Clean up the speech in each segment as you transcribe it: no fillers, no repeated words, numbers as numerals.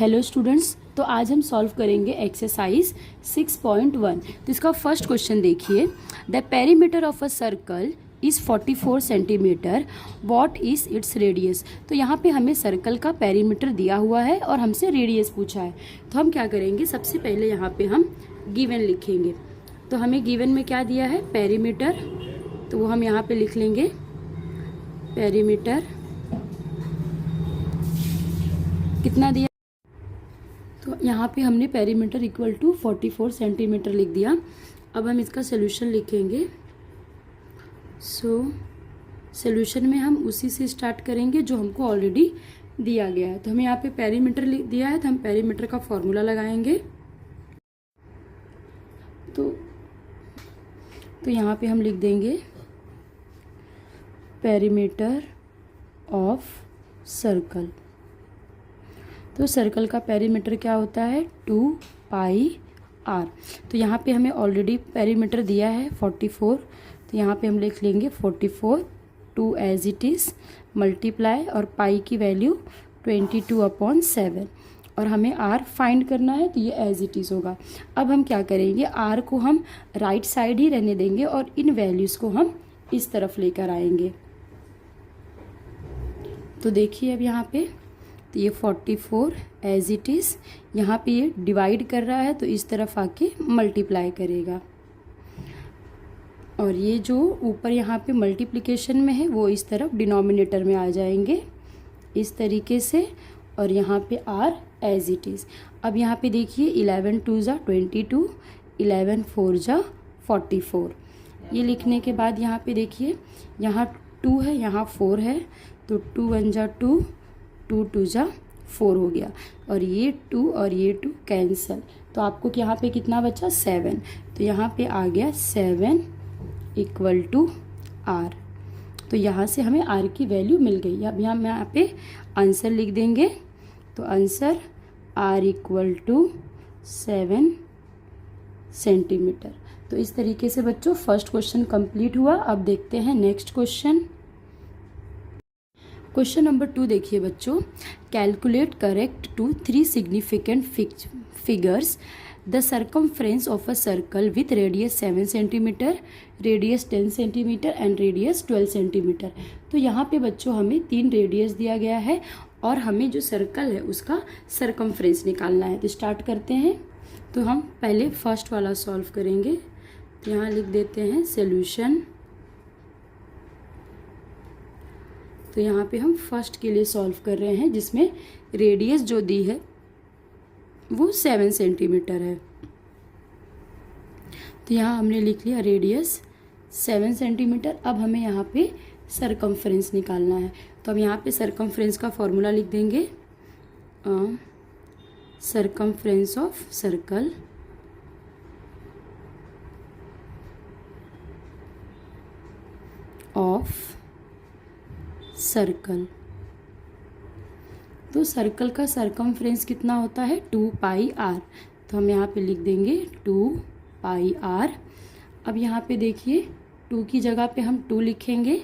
Hello students, तो आज हम सॉल्व करेंगे एक्सरसाइज 6.1। तो इसका फर्स्ट क्वेश्चन देखिए, the perimeter of a circle is 44 centimetre, what is its radius. तो यहाँ पे हमें सर्कल का पेरीमीटर दिया हुआ है और हमसे रेडियस पूछा है। तो हम क्या करेंगे, सबसे पहले यहाँ पे हम गिवन लिखेंगे। तो हमें गिवन में क्या दिया है, पेरीमीटर, तो वो हम यहाँ पे लिख लेंगे पेरीमीटर कितना दिया। तो यहाँ पे हमने पेरीमीटर इक्वल टू 44 सेंटीमीटर लिख दिया। अब हम इसका सोल्यूशन लिखेंगे। सोल्यूशन में हम उसी से स्टार्ट करेंगे जो हमको ऑलरेडी दिया गया है। तो हमें यहाँ पे पेरीमीटर दिया है, तो हम पेरीमीटर का फॉर्मूला लगाएंगे। तो यहाँ पे हम लिख देंगे पेरीमीटर ऑफ सर्कल। तो सर्कल का पेरीमीटर क्या होता है, 2πr। तो यहाँ पे हमें ऑलरेडी पेरीमीटर दिया है 44, तो यहाँ पे हम लिख लेंगे 44 2 एज इट इज़ मल्टीप्लाई और पाई की वैल्यू 22/7 और हमें r फाइंड करना है, तो ये एज इट इज़ होगा। अब हम क्या करेंगे, r को हम राइट साइड ही रहने देंगे और इन वैल्यूज़ को हम इस तरफ लेकर आएंगे। तो देखिए अब यहाँ पे, तो ये 44 एज इट इज़, यहाँ पे ये डिवाइड कर रहा है तो इस तरफ आके मल्टीप्लाई करेगा, और ये जो ऊपर यहाँ पे मल्टीप्लिकेशन में है वो इस तरफ डिनोमिनेटर में आ जाएंगे इस तरीके से, और यहाँ पे r एज इट इज़। अब यहाँ पे देखिए 11 2 ज़ा 22, 11 4 ज़ा 44। ये लिखने के बाद यहाँ पे देखिए, यहाँ 2 है, यहाँ 4 है, तो 2 1 ज़ा 2, 2 2 ज़ा 4 हो गया, और ये 2 और ये 2 कैंसल। तो आपको यहाँ पे कितना बचा, 7। तो यहाँ पे आ गया 7 इक्वल टू r। तो यहाँ से हमें r की वैल्यू मिल गई। अब यहाँ पे आंसर लिख देंगे। तो answer r equal to 7 centimetre. तो इस तरीके से बच्चों फर्स्ट क्वेश्चन कंप्लीट हुआ। अब देखते हैं नेक्स्ट क्वेश्चन। क्वेश्चन नंबर 2 देखिए बच्चों, calculate correct to 3 significant figures the circumference of a circle with radius 7 centimetre, radius 10 centimetre and radius 12 centimetre. तो यहाँ पे बच्चों हमें 3 रेडियस दिया गया है और हमें जो सर्कल है उसका सर्कमफ्रेंस निकालना है। तो स्टार्ट करते हैं। तो हम पहले फर्स्ट वाला सॉल्व करेंगे। तो यहाँ लिख देते हैं सोल्यूशन। तो यहाँ पे हम फर्स्ट के लिए सॉल्व कर रहे हैं, जिसमें रेडियस जो दी है वो 7 सेंटीमीटर है। तो यहाँ हमने लिख लिया रेडियस 7 सेंटीमीटर। अब हमें यहाँ पे सरकमफ्रेंस निकालना है। तो अब यहाँ पे सरकमफ्रेंस का फॉर्मूला लिख देंगे, circumference of circle of circle. तो सर्कल का सरकमफ्रेंस कितना होता है, 2πr। तो हम यहाँ पे लिख देंगे 2πr। अब यहाँ पे देखिए 2 की जगह पे हम 2 लिखेंगे,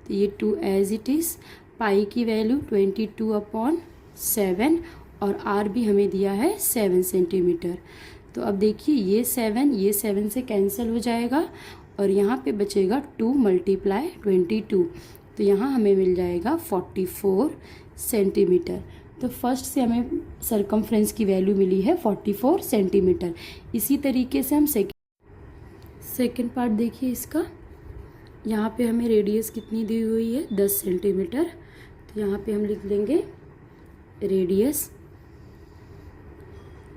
तो ये 2 एज इट इज़, पाई की वैल्यू 22/7 और r भी हमें दिया है 7 सेंटीमीटर। तो अब देखिए ये 7 से कैंसिल हो जाएगा और यहाँ पे बचेगा 2 × 22। तो यहाँ हमें मिल जाएगा 44 सेंटीमीटर। तो फर्स्ट से हमें सरकमफ्रेंस की वैल्यू मिली है 44 सेंटीमीटर। इसी तरीके से हम सेकेंड पार्ट देखिए इसका। यहाँ पे हमें रेडियस कितनी दी हुई है, 10 सेंटीमीटर। तो यहाँ पे हम लिख देंगे रेडियस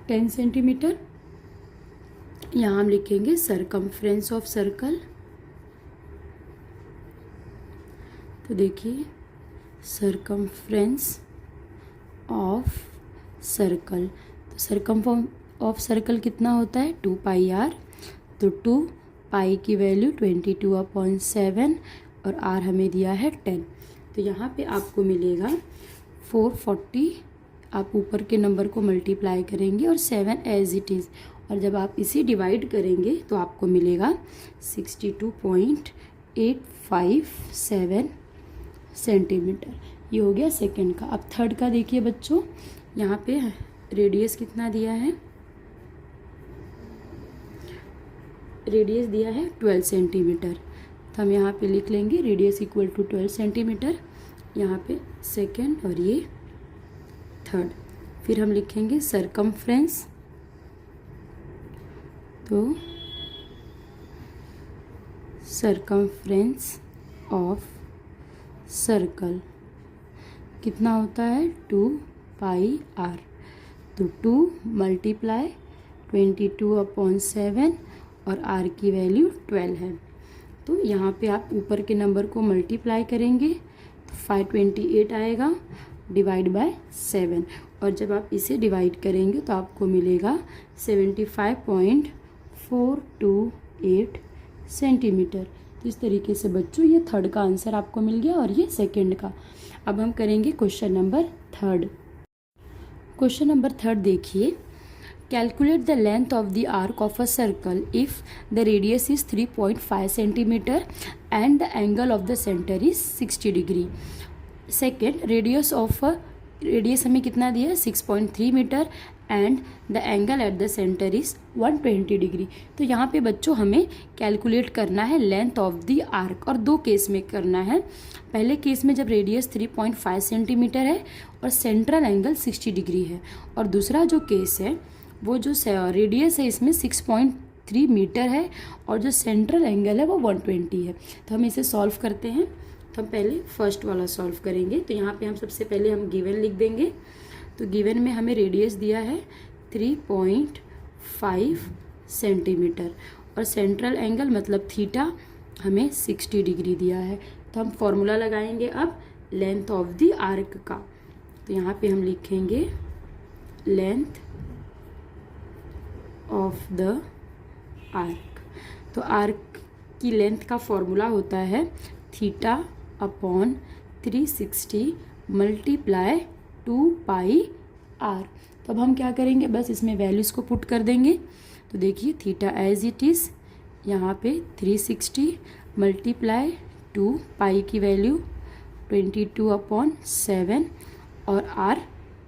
10 सेंटीमीटर। यहाँ हम लिखेंगे सरकमफ्रेंस ऑफ सर्कल। तो देखिए सरकमफ्रेंस ऑफ सर्कल, तो सरकमफ्रेंस ऑफ सर्कल कितना होता है, 2πr। तो 2 पाई की वैल्यू 22/7 और r हमें दिया है 10। तो यहाँ पे आपको मिलेगा 440। आप ऊपर के नंबर को मल्टीप्लाई करेंगे और 7 एज इट इज़, और जब आप इसे डिवाइड करेंगे तो आपको मिलेगा 62.857 सेंटीमीटर। ये हो गया सेकंड का। अब थर्ड का देखिए बच्चों, यहाँ पे रेडियस कितना दिया है, रेडियस दिया है 12 सेंटीमीटर। तो हम यहाँ पे लिख लेंगे रेडियस इक्वल टू 12 सेंटीमीटर, यहाँ पे सेकेंड और ये थर्ड। फिर हम लिखेंगे सरकमफ्रेंस, तो सरकमफ्रेंस ऑफ सर्कल कितना होता है 2 पाई आर। तो 2 मल्टीप्लाई 22/7 और आर की वैल्यू 12 है। तो यहाँ पे आप ऊपर के नंबर को मल्टीप्लाई करेंगे तो 528 आएगा डिवाइड बाय 7, और जब आप इसे डिवाइड करेंगे तो आपको मिलेगा 75.428 सेंटीमीटर। तो इस तरीके से बच्चों ये थर्ड का आंसर आपको मिल गया और ये सेकंड का। अब हम करेंगे question number third. Question number third देखिए, calculate the length of the arc of a circle if the radius is 3.5 centimetre and the angle of the centre is 60 degree. Second, radius हमें कितना दिया है 6.3 metre and the angle at the centre is 120 degree. तो यहाँ पे बच्चों हमें calculate करना है लेंथ ऑफ द आर्क, और दो केस में करना है। पहले केस में जब रेडियस 3.5 सेंटीमीटर है और सेंट्रल एंगल 60 डिग्री है, और दूसरा जो केस है वो जो रेडियस है इसमें 6.3 मीटर है और जो सेंट्रल एंगल है वो 120 है। तो हम इसे सॉल्व करते हैं। तो हम पहले फर्स्ट वाला सॉल्व करेंगे। तो यहाँ पे हम सबसे पहले हम गिवन लिख देंगे। तो गिवन में हमें रेडियस दिया है 3.5 सेंटीमीटर और सेंट्रल एंगल मतलब थीटा हमें 60 डिग्री दिया है। तो हम फॉर्मूला लगाएंगे अब लेंथ ऑफ द आर्क का। तो यहाँ पे हम लिखेंगे लेंथ ऑफ द आर्क। तो आर्क की लेंथ का फॉर्मूला होता है theta upon 360 multiply 2 pi R. तो अब हम क्या करेंगे, बस इसमें वैल्यूज़ को पुट कर देंगे। तो देखिए थीटा एज इट इज़, यहाँ पे 360 मल्टीप्लाई 2 पाई की वैल्यू 22/7 और आर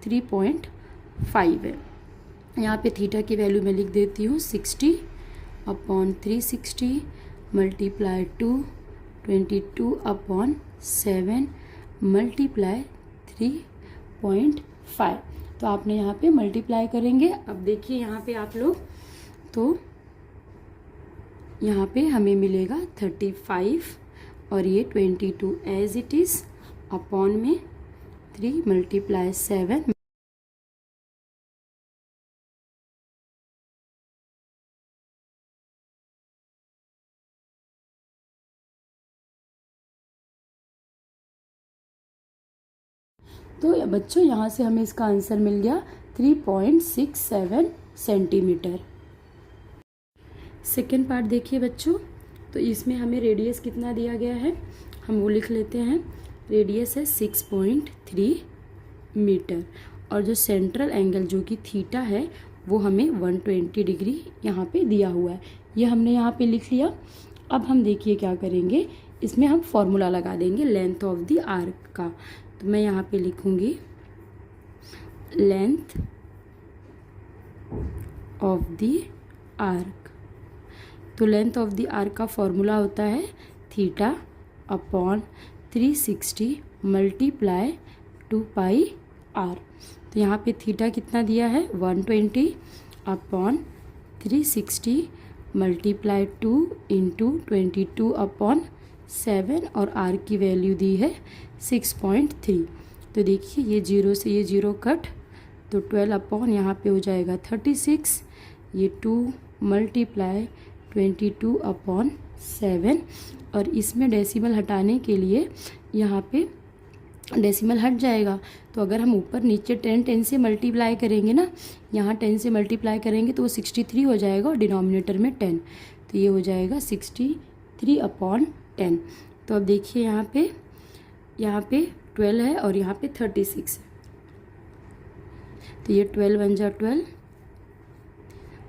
3.5 है। यहाँ पे थीटा की वैल्यू मैं लिख देती हूँ 60/360 मल्टीप्लाई 2 22/7 मल्टीप्लाई 3.5। तो आपने यहाँ पे मल्टीप्लाई करेंगे। अब देखिए यहाँ पे आप लोग, तो यहाँ पे हमें मिलेगा 35 और ये 22 एज इट इज़ अपॉन में 3 मल्टीप्लाई 7। तो बच्चों यहाँ से हमें इसका आंसर मिल गया 3.67 सेंटीमीटर। सेकेंड पार्ट देखिए बच्चों, तो इसमें हमें रेडियस कितना दिया गया है, हम वो लिख लेते हैं। रेडियस है 6.3 मीटर और जो सेंट्रल एंगल जो कि थीटा है वो हमें 120 डिग्री यहाँ पे दिया हुआ है। ये हमने यहाँ पे लिख लिया। अब हम देखिए क्या करेंगे, इसमें हम फॉर्मूला लगा देंगे लेंथ ऑफ द आर्क का। तो मैं यहाँ पे लिखूँगी लेंथ ऑफ द आर्क। तो लेंथ ऑफ द आर्क का फॉर्मूला होता है theta upon 360 multiply 2 pi R. तो यहाँ पे थीटा कितना दिया है 120 अपॉन 360 मल्टीप्लाई 2 इंटू 22/7 और आर की वैल्यू दी है 6.3। तो देखिए ये 0 से ये 0 कट, तो 12 अपॉन यहाँ पे हो जाएगा 36, ये 2 मल्टीप्लाई 22/7 और इसमें डेसिमल हटाने के लिए यहाँ पे डेसिमल हट जाएगा। तो अगर हम ऊपर नीचे 10 से मल्टीप्लाई करेंगे ना, यहाँ 10 से मल्टीप्लाई करेंगे तो वो 63 हो जाएगा और डिनोमिनेटर में 10, तो ये हो जाएगा 63/10। तो अब देखिए यहाँ पे 12 है और यहाँ पे 36 है, तो ये 12 1 जा 12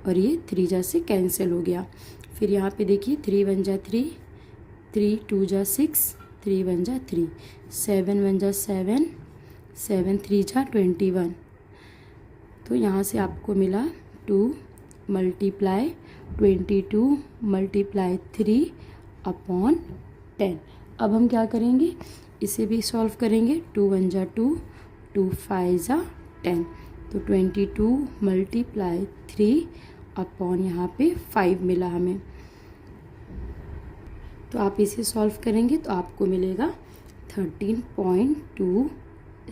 और ये 3 जा से कैंसिल हो गया। फिर यहाँ पे देखिए 3 1 जा 3, 3 2 जा 6, 3 1 जा 3, 7 1 जा 7, 7 3 जा 21, तो यहाँ से आपको मिला 2 मल्टीप्लाई 22 मल्टीप्लाई 3 अपॉन 10। अब हम क्या करेंगे, इसे भी सॉल्व करेंगे। 2 1 जा 2, 2 5 जा 10, तो 22 मल्टीप्लाई 3 अपॉन यहाँ पे 5 मिला हमें। तो आप इसे सॉल्व करेंगे तो आपको मिलेगा 13.2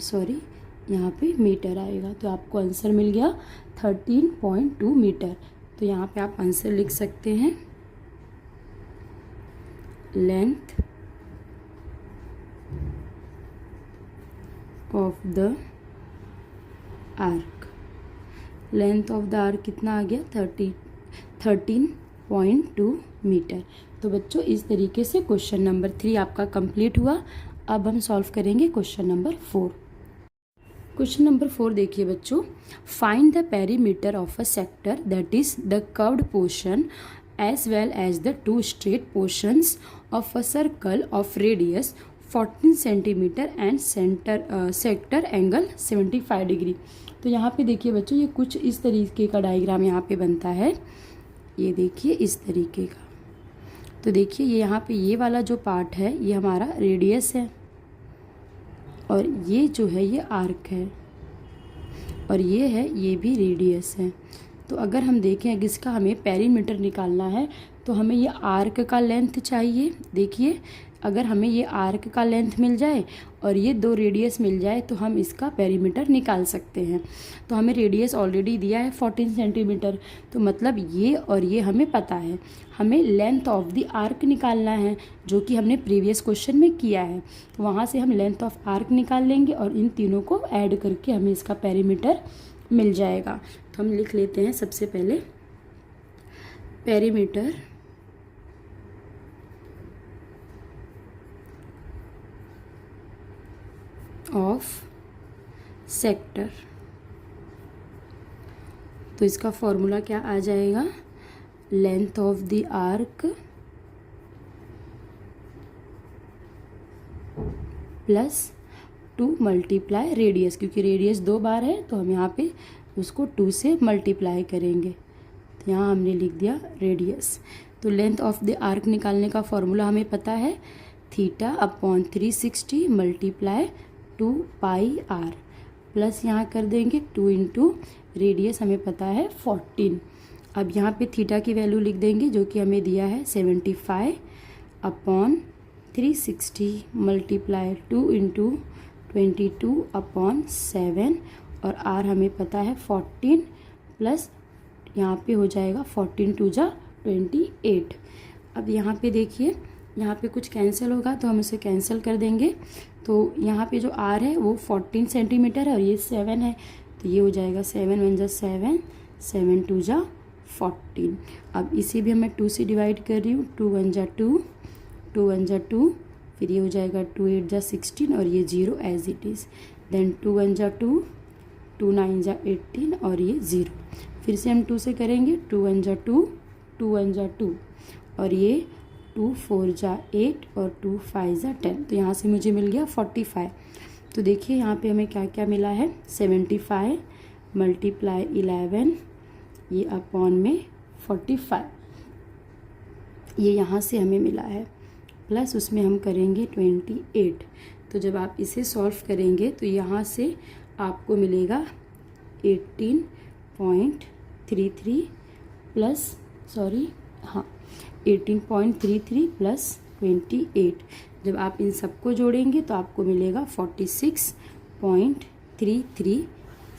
सॉरी यहाँ पे मीटर आएगा। तो आपको आंसर मिल गया 13.2 मीटर। तो यहाँ पे आप आंसर लिख सकते हैं, length of the arc. Length of the arc कितना आ गया, 13.2 मीटर। तो बच्चों इस तरीके से क्वेश्चन नंबर 3 आपका कंप्लीट हुआ। अब हम सॉल्व करेंगे क्वेश्चन नंबर 4। क्वेश्चन नंबर 4 देखिए बच्चों, find the perimeter of a sector that is the curved portion as well as the two straight portions of a circle of radius 14 centimeter and sector angle 75 degree. तो यहाँ पे देखिए बच्चों, ये कुछ इस तरीके का डायग्राम यहाँ पे बनता है। ये देखिए इस तरीके का। तो देखिए ये यहाँ पे ये वाला जो पार्ट है ये हमारा रेडियस है, और ये जो है ये आर्क है, और ये है ये भी रेडियस है। तो अगर हम देखें अगर इसका हमें पेरीमीटर निकालना है तो हमें ये आर्क का लेंथ चाहिए। देखिए अगर हमें ये आर्क का लेंथ मिल जाए और ये 2 रेडियस मिल जाए तो हम इसका पेरीमीटर निकाल सकते हैं। तो हमें रेडियस ऑलरेडी दिया है 14 सेंटीमीटर, तो मतलब ये और ये हमें पता है। हमें लेंथ ऑफ द आर्क निकालना है, जो कि हमने प्रीवियस क्वेश्चन में किया है। तो वहाँ से हम लेंथ ऑफ आर्क निकाल लेंगे और इन तीनों को ऐड करके हमें इसका पेरीमीटर मिल जाएगा। तो हम लिख लेते हैं सबसे पहले पेरीमीटर ऑफ सेक्टर। तो इसका फॉर्मूला क्या आ जाएगा, length of the arc plus 2 multiply radius, क्योंकि रेडियस 2 बार है तो हम यहाँ पे उसको 2 से मल्टीप्लाई करेंगे। तो यहाँ हमने लिख दिया रेडियस। तो लेंथ ऑफ द आर्क निकालने का फॉर्मूला हमें पता है, theta upon 360 multiply 2 pi R, plus यहाँ कर देंगे 2 इंटू रेडियस हमें पता है 14। अब यहाँ पे थीटा की वैल्यू लिख देंगे जो कि हमें दिया है 75 अपॉन 360 मल्टीप्लाई 2 इंटू 22 अपॉन 7, और आर हमें पता है 14, प्लस यहाँ पे हो जाएगा 14 2 जा 28। अब यहाँ पे देखिए यहाँ पे कुछ कैंसिल होगा तो हम इसे कैंसिल कर देंगे। तो यहाँ पे जो आर है वो 14 सेंटीमीटर है और ये 7 है, तो ये हो जाएगा 7 1 जा 7, 7 2 जा 14। अब इसे भी मैं 2 से डिवाइड कर रही हूँ, 2 1 जा 2, 2 1 जा 2, फिर ये हो जाएगा 2 8 जा 16 और ये 0 एज इट इज़। देन 2 1 जा 2, 2 9 जा 18 और ये 0। फिर से हम 2 से करेंगे, 2 1 जा 2, 2 1 जा 2 और ये 2 4 जा 8 और 2 5 जा 10। तो यहाँ से मुझे मिल गया 45। तो देखिए यहाँ पे हमें क्या क्या मिला है, 75 मल्टीप्लाई 11 ये अपॉन में 45, ये यहाँ से हमें मिला है, प्लस उसमें हम करेंगे 28। तो जब आप इसे सॉल्व करेंगे तो यहाँ से आपको मिलेगा 18.33 प्लस 18.33 प्लस 28। जब आप इन सबको जोड़ेंगे तो आपको मिलेगा 46.33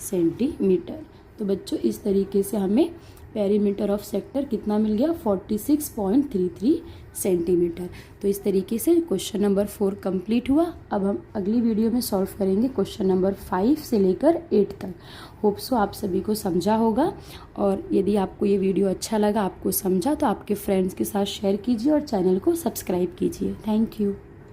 सेंटीमीटर। तो बच्चों इस तरीके से हमें पेरीमीटर ऑफ सेक्टर कितना मिल गया, 46.33 सेंटीमीटर। तो इस तरीके से क्वेश्चन नंबर 4 कंप्लीट हुआ। अब हम अगली वीडियो में सॉल्व करेंगे क्वेश्चन नंबर 5 से लेकर 8 तक। होप सो आप सभी को समझा होगा, और यदि आपको ये वीडियो अच्छा लगा, आपको समझा, तो आपके फ्रेंड्स के साथ शेयर कीजिए और चैनल को सब्सक्राइब कीजिए। Thank you.